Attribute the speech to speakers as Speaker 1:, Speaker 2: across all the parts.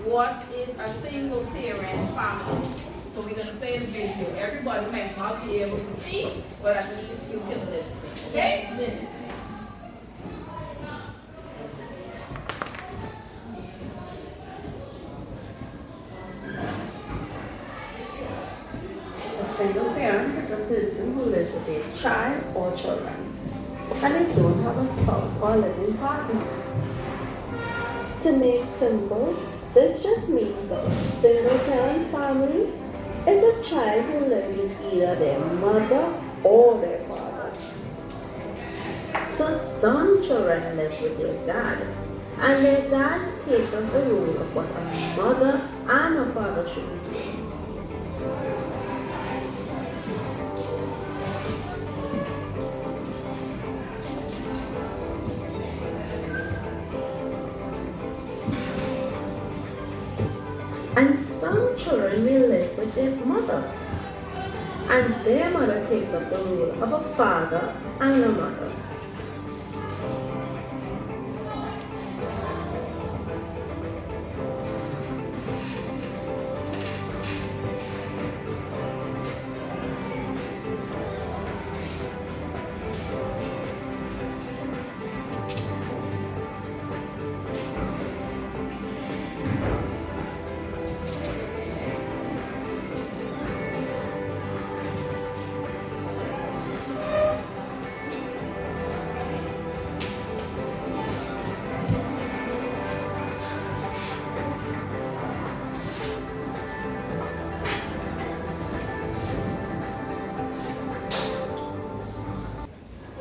Speaker 1: what is a single parent family. So we're going to play the video. Everybody might not be able to see, but at least you can listen. Okay? Yes.
Speaker 2: A single parent is a person who lives with their child or children, and they don't have a spouse or living partner. To make simple, this just means that a single parent family is a child who lives with either their mother or their father. So some children live with their dad, and their dad takes up the role of what a mother and a father should be doing. And some children will live with their mother, and their mother takes up the role of a father and a mother.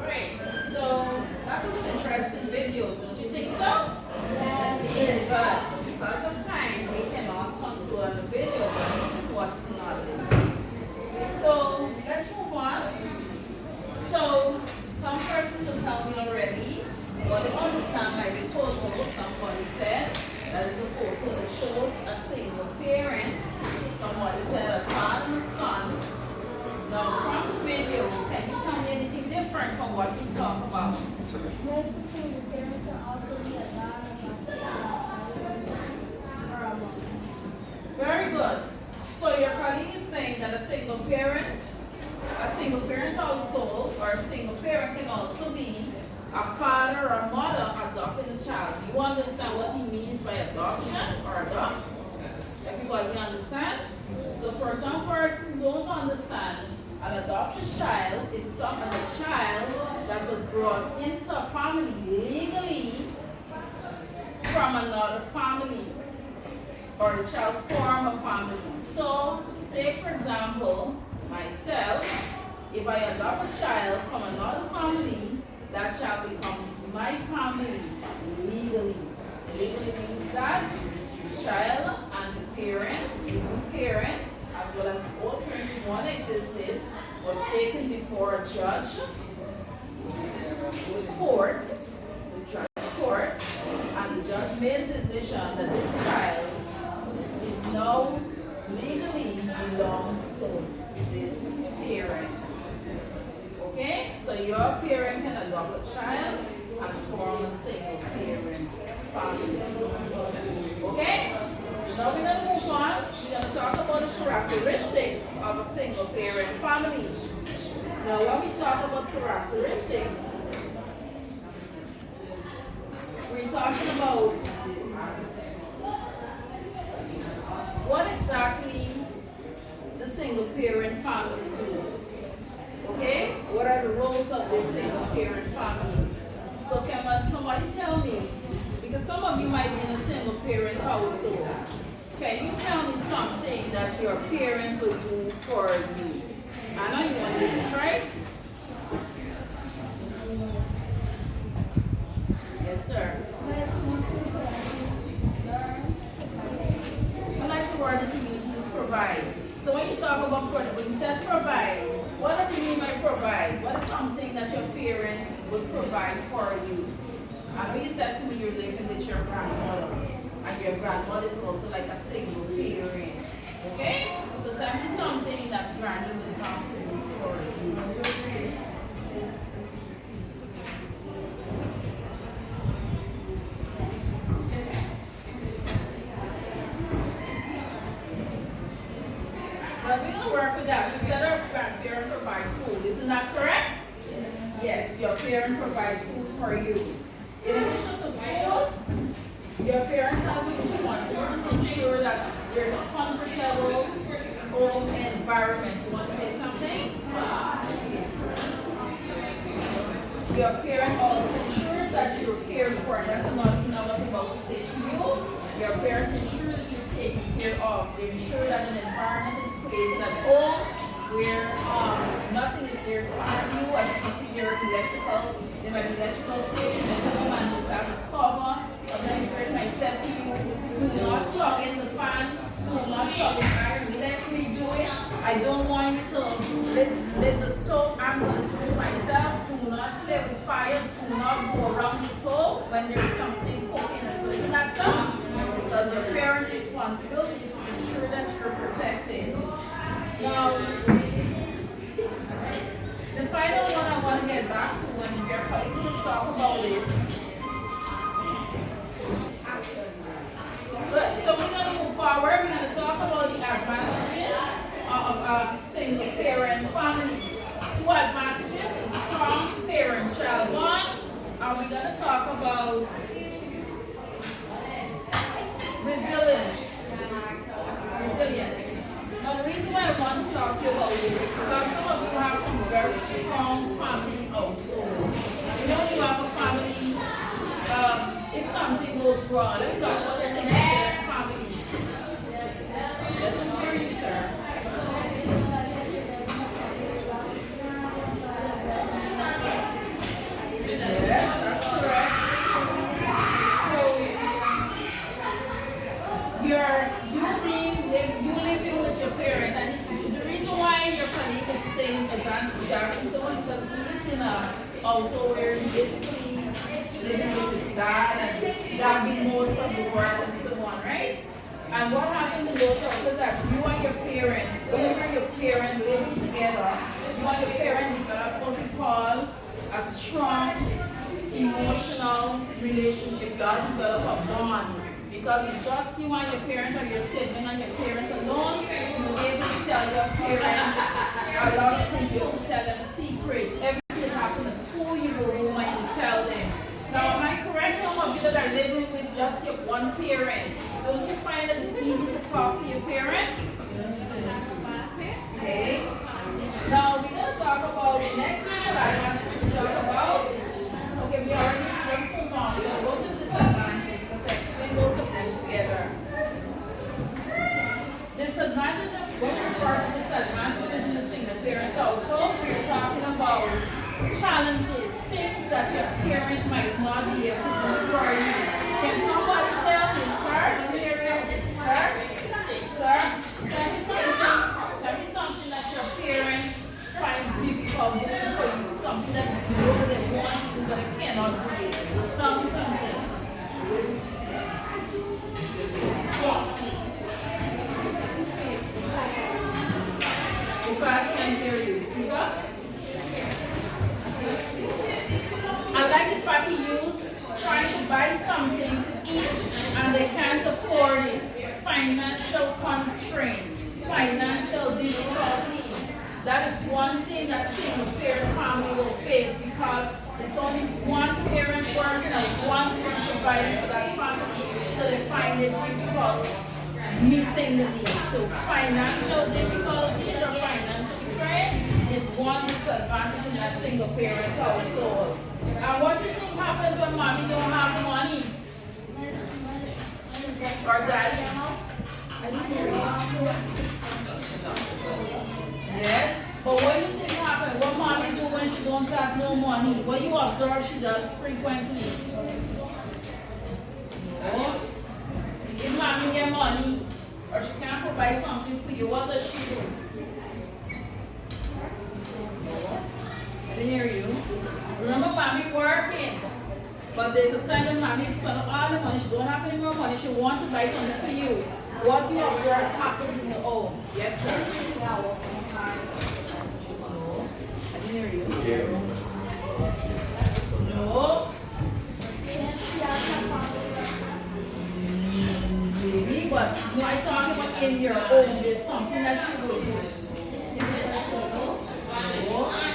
Speaker 1: Great. So that was an interesting video, don't you think so? Yes. But because of time, we cannot conclude the video, but you can watch it another day. So let's move on. So some person will tell me already, but they understand by this photo, somebody said that is a photo that shows a single parent. Somebody said a father and a son. Now from the video, can you tell me anything different from what we talk about?
Speaker 3: Most of single parents can also be a dad or a mom.
Speaker 1: Very good. So your colleague is saying that a single parent also, or a single parent can also be a father or a mother adopting a child. Do you understand what he means by adoption or adopt? Everybody understand? So for some person don't understand, an adopted child is a child that was brought into a family legally from another family, or the child form a family. So take for example myself. If I adopt a child from another family, that child becomes my family legally. Legally means that the child and the parent, as well as the old parent if one existed, was taken before a judge, court, and the judge made a decision that this child is now legally belongs to this parent. Okay? So your parent can adopt a child and form a single parent family. Okay? Now we're going to move on. We're going to talk about the characteristics of a single parent family. Now when we talk about characteristics, we're talking about what exactly the single parent family do. Okay? What are the roles of this single parent family? So can somebody tell me? Because some of you might be in a single parent household. Can you tell me something that your parent would do for you? I know you want to do it, right? Yes, sir. I like the word that you use, is provide. So when you talk about provide, when you said provide, what does it mean by provide? What is something that your parent would provide for you? I know you said to me you're living with your grandmother, and your grandmother is also like a single parent. Okay? So tell me something that granny would have to do for you. But we're gonna work with that. She said her grandparent provide food. Isn't that correct? Yes, your parent provide food for you. In addition to food, your parents have a responsibility to ensure that there's a comfortable home environment. You want to say something? Your parent also ensures that you're cared for. That's another thing I was about to say to you. Your parents ensure that you're taken care of. They ensure that an environment is created at home where nothing is there to harm you. As you can see, there might be electrical station, and the man will have a cover. Sometimes your parent might say to you, do not plug in the fan, do not plug in iron. Let me do it. I don't want you to let the stove. I'm going to do it myself. Do not play with fire. Do not go around the stove when there's something cooking. So isn't that so? Because your parent responsibility is to ensure that you're protected. Now, the final one I want to get back to when we're going to talk about this. Good. So we're going to move forward. We're going to talk about the advantages of single parent family. Two advantages: a strong parent-child bond. And we're going to talk about resilience. Now the reason why I want to talk to you about this is because some of you have some very strong family household. You know, you have a family, if something goes wrong, let me talk about the single parent family. Let me hear you, sir. Yes, that's correct. So you living with your parent, and the reason why your colleague is saying is asking someone because he's in a also where he's basically living with his dad and dad doing most of the work and so on, right? And what happens in those houses is that you and your parent, whenever your parent living together, you and your parent develops what we call a strong emotional relationship. You all develop a bond. Because it's just you and your parent or your sibling and your parent alone, you're able to tell your parents a lot of things. You can tell them secrets. Everything that happens at school, you go home and you tell them. Now, am I correct? Some of you that are living with just your one parent, don't you find that it's easy to talk to your parent? Okay. Now, we're going to talk about the next thing that I want to talk about. Okay, let's move on. We're going to go to the disadvantage because I explained both of them together. Disadvantage of going for disadvantages in the single parent household. We're talking about challenges, things that your parent might not be able to do for you. Can somebody tell me, sir? Sir? Tell me something that your parent finds difficult doing for you. Something that you know that they want to do but they cannot do. Tell me something. The class can't hear you. Speak up. I like the fact he used trying to buy something to eat and they can't afford it. Financial constraint, financial difficulties. That is one thing that single parent family will face because it's only one parent working and one parent providing for that family, so they find it difficult meeting the needs. So financial difficulties or financial strain is one disadvantage in that single parent household. And what do you think happens when mommy don't have money? Or daddy? Yes? But what do you think happens? What mommy do when she don't have no money? What you observe she does frequently? No? You give mommy your money or she can't provide something for you. What does she do? I didn't hear you. Remember mommy working. But there's a time when mommy spends all the money, she don't have any more money, she wants to buy something for you. What you observe happens in the home. Yes, sir. No, I didn't hear you. No. Maybe, but no, I talking about in your home, there's something that she will do.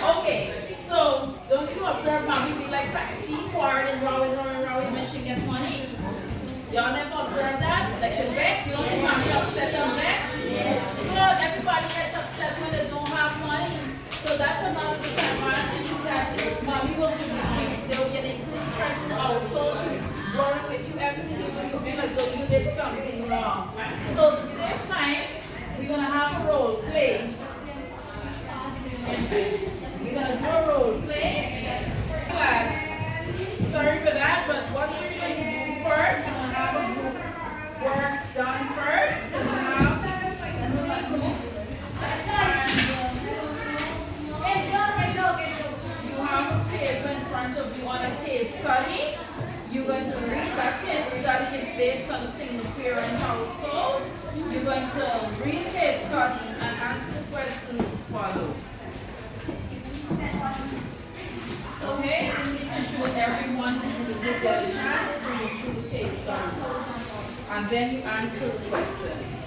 Speaker 1: Okay, so don't you observe mommy be like practicing hard and rowing when she get money? Y'all never observe that? Like she vex, you don't see mommy upset and vex? Because everybody gets upset when they don't have money. So that's another disadvantage is that mommy will get increased stress in the household. She work with you, everything you do, you feel as though you did something wrong. So to save time, we're gonna have a role play. We're gonna do a role play class. Sorry for that, but what we're going to do first, we're gonna have a group work done first. So we have three groups. You have a paper in front of you on a case study. You're going to read that case study is based on a single parent household. You're going to read the case study and answer the questions that follow. Okay, we need to show everyone in the group get a chance to read through the case study. And then you answer the questions.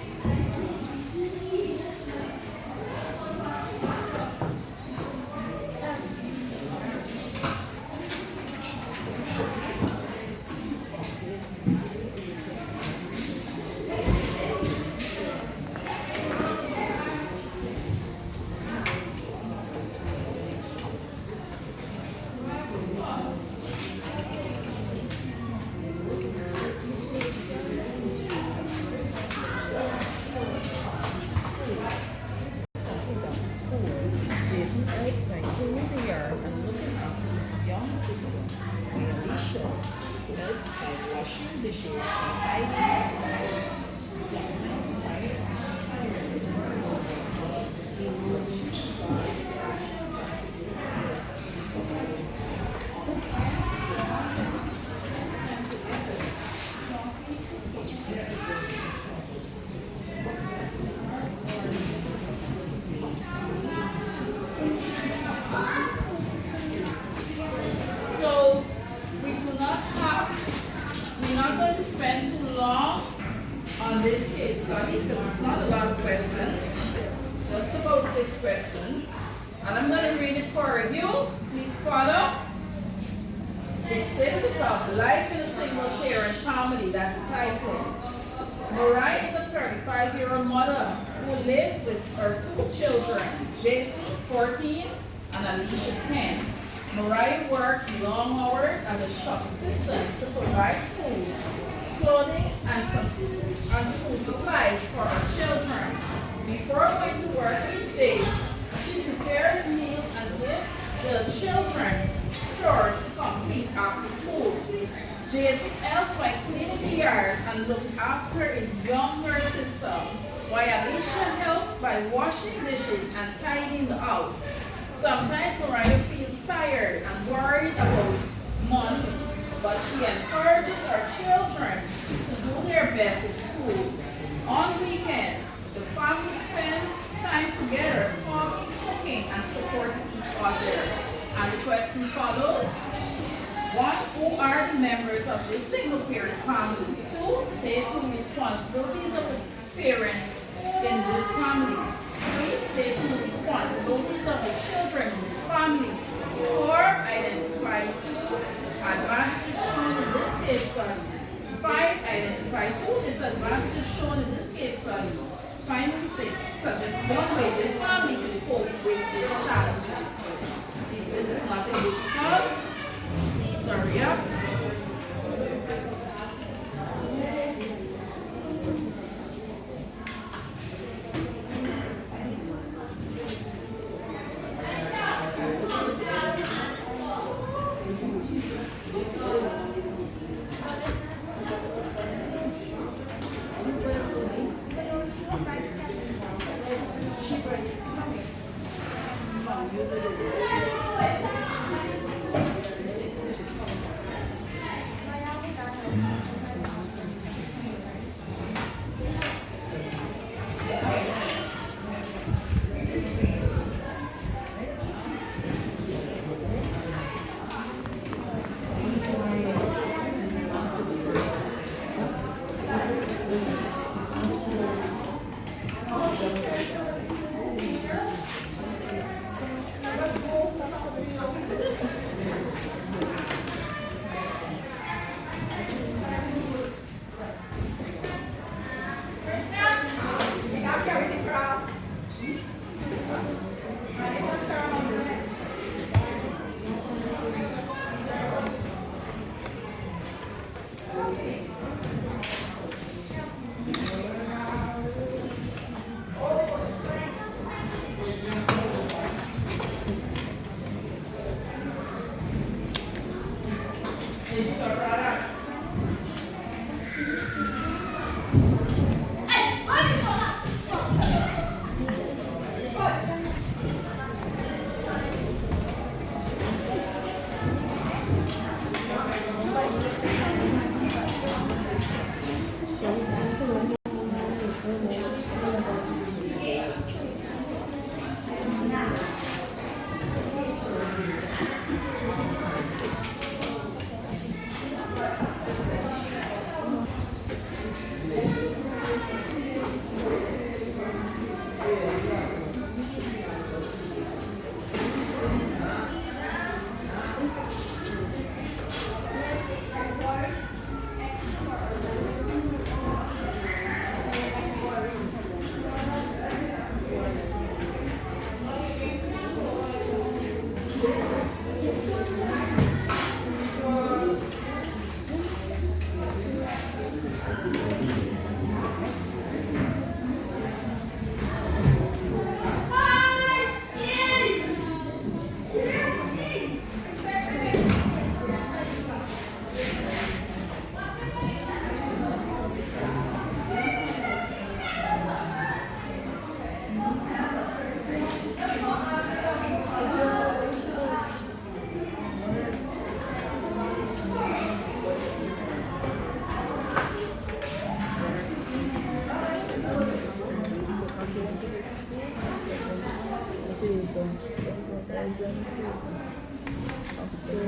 Speaker 4: children of the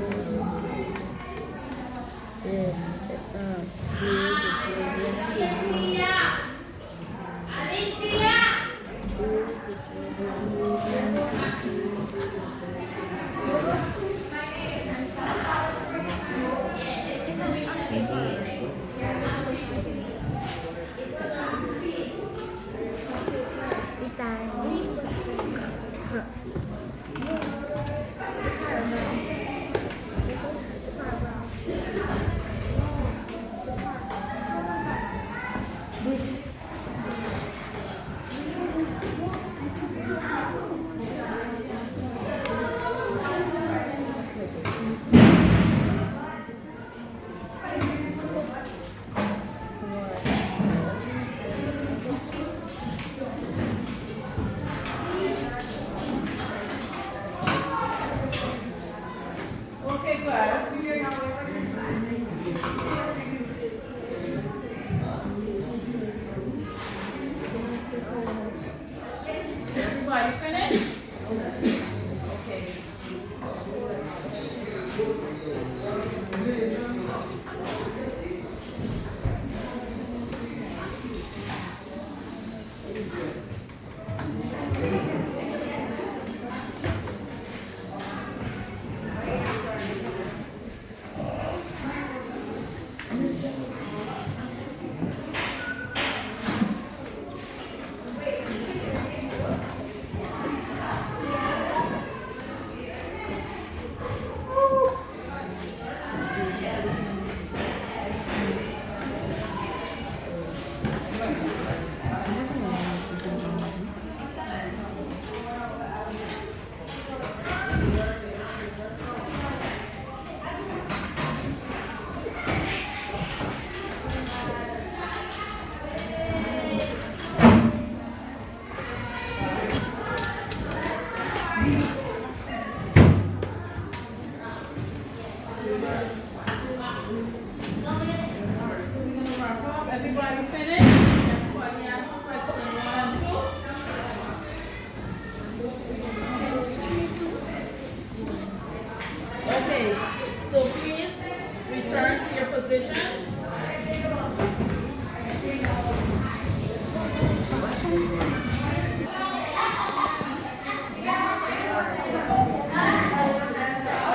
Speaker 1: Okay, class. Everybody finished? Okay. Everybody finished? Everybody asked question 1 and 2? Okay, so please return to your position.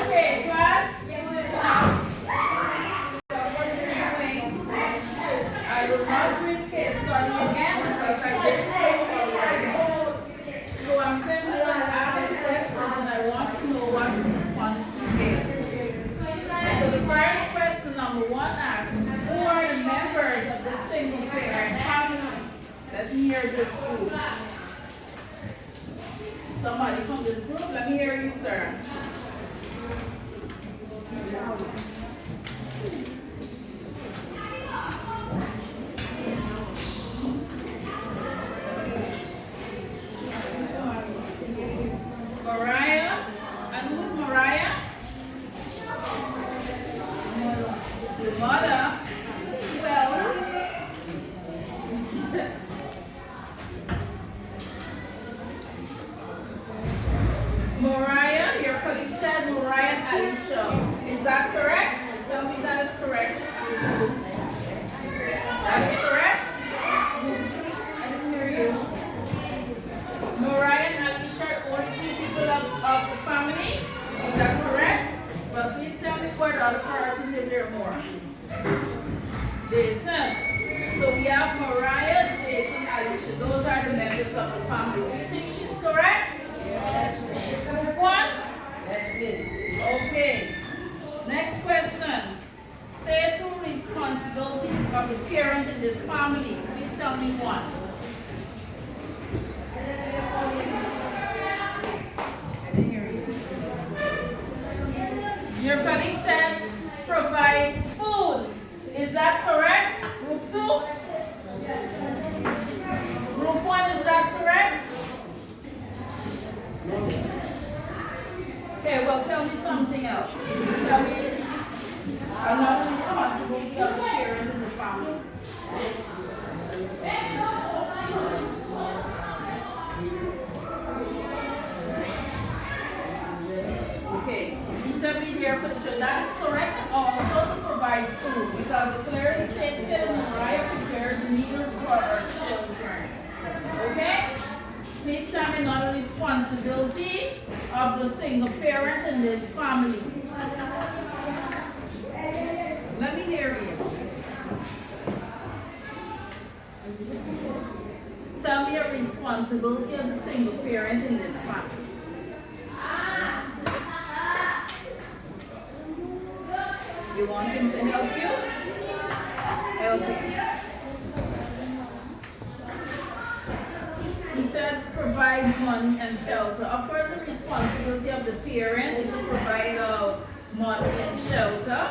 Speaker 1: Okay, class, listen up. I will not read case study again because I did so already. So I'm simply going to ask questions and I want to know what response you gave. So the first question, number 1, asks, who are the members of the single parent family? Let me hear this group. Somebody from this group, let me hear you, sir. Mariah, and who is Mariah? Your mother. Who else? Mariah, your colleague said Mariah and Alicia. Is that correct? Tell me that is correct. That is correct? I didn't hear you. Mariah and Alicia are only 2 people of the family. Is that correct? Well, please tell me what other persons if there are more. Jason. So we have Mariah, Jason, Alicia. Those are the members of the family. Do you think she's correct? Yes. Group 1? Yes, okay. Next question. State 2 responsibilities of the parent in this family. Please tell me one. I didn't hear you. Your colleague said provide food. Is that correct? Group 2? Group 1, is that correct? Okay, well tell me something else. Tell me another responsibility of the parent in the family. responsibility of the single parent in this family? Let me hear you. Tell me a responsibility of the single parent in this family. You want him to help you? Help him. He said to provide money and shelter. Of course, the responsibility of the parent is to provide money and shelter.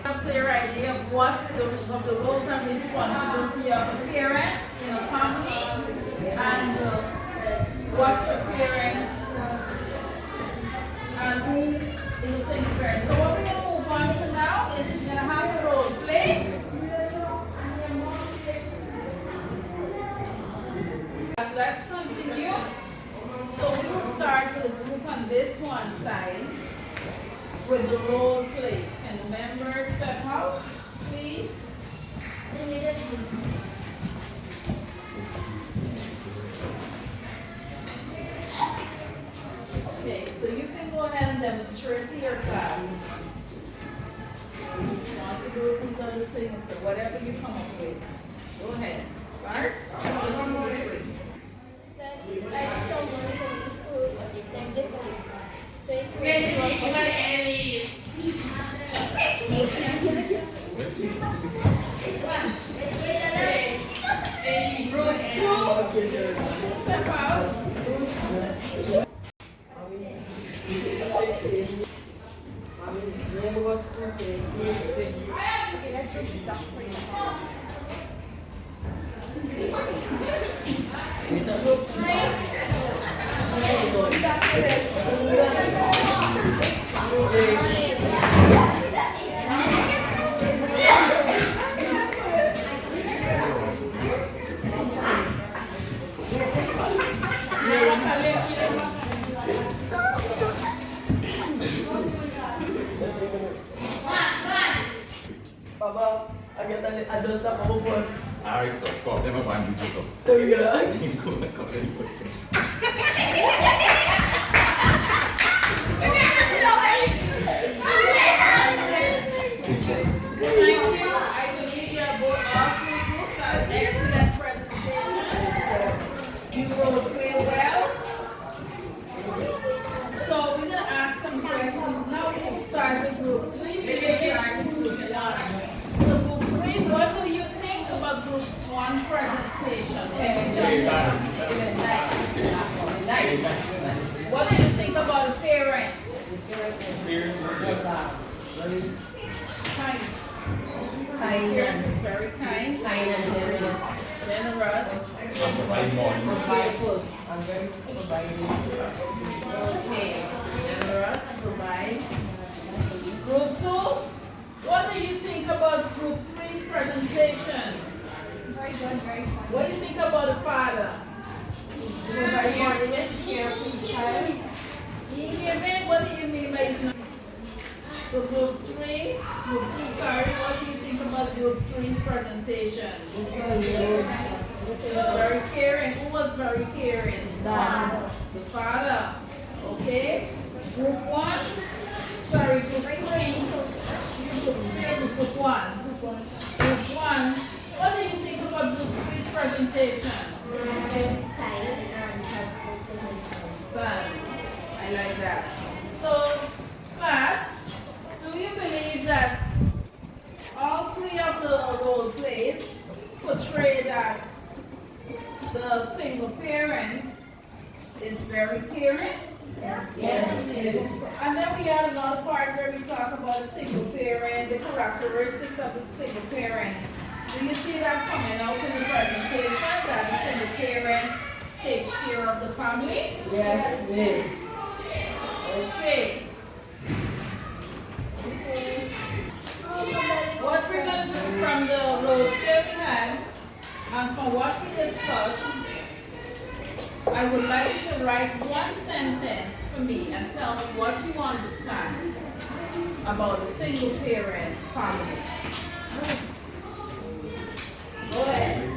Speaker 1: A clear idea of what of the roles and responsibility of a parent in a family and what your parent and who is a single parent. So what we're going to move on to now is we're going to have a role play. Let's continue. So we will start with a group on this one side with the role play. Can the members step out, please? Okay, so you can go ahead and demonstrate to your class the responsibilities of the signature, whatever you come up with. Go ahead. Start. Step out. Group 3.
Speaker 5: Papa, I just stop my phone.
Speaker 6: Alright, so come, let me go and do it up.
Speaker 5: There we go.
Speaker 6: Come, let me go.
Speaker 1: Thank you. I believe you are both all three groups are an excellent presentation. You will play well. So we're gonna ask some questions. Now we can start with group 3. Start with group 1. So group 3, what do you think about group 1 presentation? Can you tell me something? What do you think about a parent? Kind. Parent is very kind.
Speaker 5: And generous.
Speaker 1: Generous.
Speaker 6: Provide money.
Speaker 5: Prideful. I'm very providing.
Speaker 1: Okay. Generous. Provide. Group 2. What do you think about group 3's presentation?
Speaker 3: Very good, very fun.
Speaker 1: What do you think about the father?
Speaker 5: Very modest, carefree child.
Speaker 1: Giving, what do you mean by his name? So group 2, sorry, what do you think about group 3's presentation? It was very caring. Who was very caring?
Speaker 5: Dad.
Speaker 1: The father. Okay. Group 1. Sorry, group 3. Group 1. Group 1. What do you think about group 3's presentation? Son. I like that. So, class, do you believe that all 3 of the role plays portray that the single parent is very caring?
Speaker 5: Yes.
Speaker 1: And then we had another part where we talk about a single parent, the characteristics of a single parent. Do you see that coming out in the presentation, that a single parent takes care of the family?
Speaker 5: Yes, yes.
Speaker 1: Okay. What we're going to do from the role play we had, and from what we discussed, I would like you to write one sentence for me and tell me what you understand about a single parent family. Go ahead.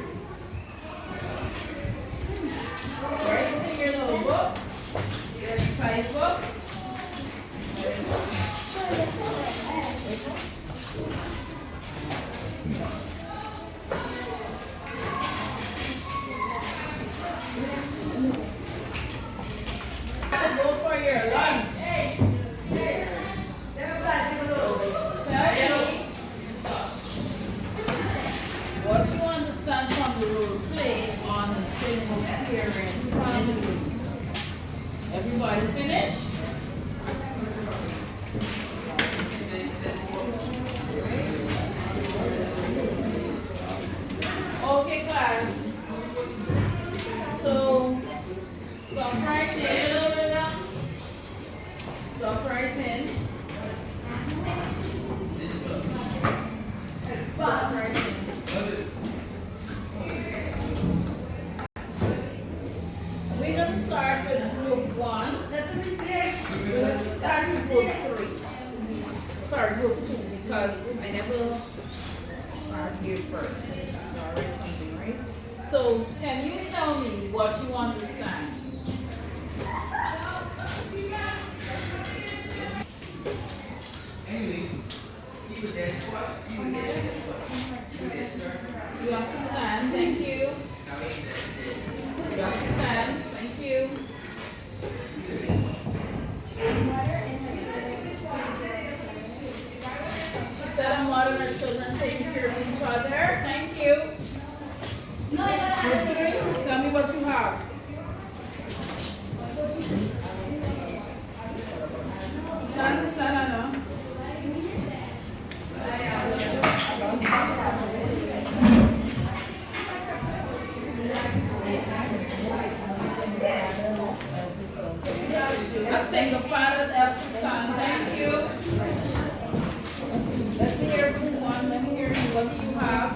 Speaker 1: parent family. Everybody finished? Okay, class. So, stop writing. Stop writing. Stop writing. We're going to start with group 1. We're going to start with group 3. Sorry, group 2, because I never start here first. I read something, right? So, can you tell me what you understand? You understand? Thank you. You understand? Thank you. She said a mother and her children taking care of each other. Thank you. Tell me what you have. Stand, Anna. I say the Father, that's the Son. Thank you. Let me hear everyone. Let me hear you. What do you have?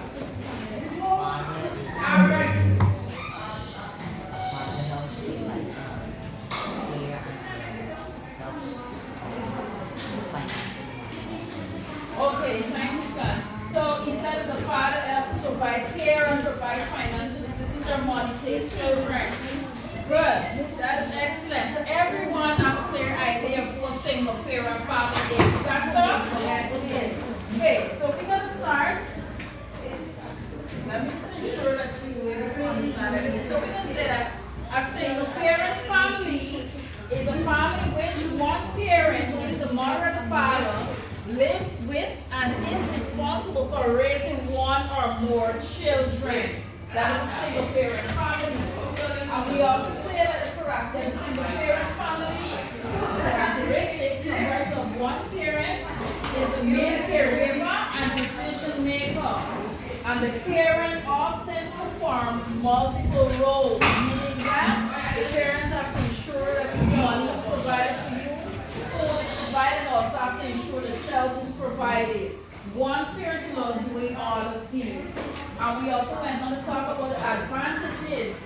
Speaker 1: Okay, thank you, son. So he said the father has to provide care and provide financial assistance or money to his children. Good. That is excellent. So everyone have a clear idea of what single parent family is. Is that so?
Speaker 5: Yes, it is.
Speaker 1: Okay, so we're gonna start. Let me just ensure that you understand everything. So we're gonna say that a single parent family is a family which one parent, who is the mother and the father, lives with and is responsible for raising one or more children. That is a single parent family. And we also say that the single parent family, the characteristics numbers of one parent is the main caregiver and decision maker. And the parent often performs multiple roles, meaning that the parents have to ensure that the money is provided for you, food is provided, also have to ensure the child is provided. One parent alone doing all of these. And we also went on to talk about the advantages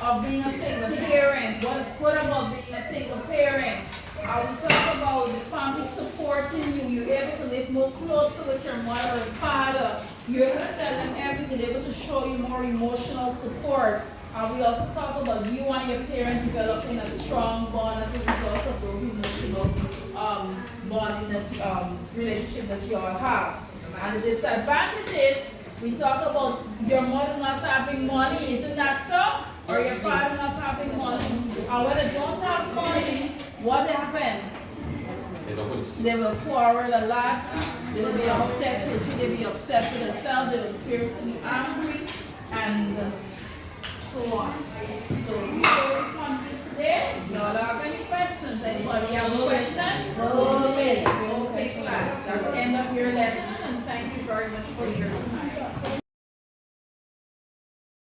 Speaker 1: of being a single parent. What is good about being a single parent? We talk about the family supporting you. You're able to live more closer with your mother and father. You're able to tell them everything. They're able to show you more emotional support. We also talk about you and your parent developing a strong bond as a result of those emotional bonding that relationship that you all have. And the disadvantages, we talk about your mother not having money, isn't that so? Or your father not having money. And when they don't have money, what happens? They will quarrel a lot. They will be upset with you. They will be upset with themselves. They will fiercely angry and so on. So we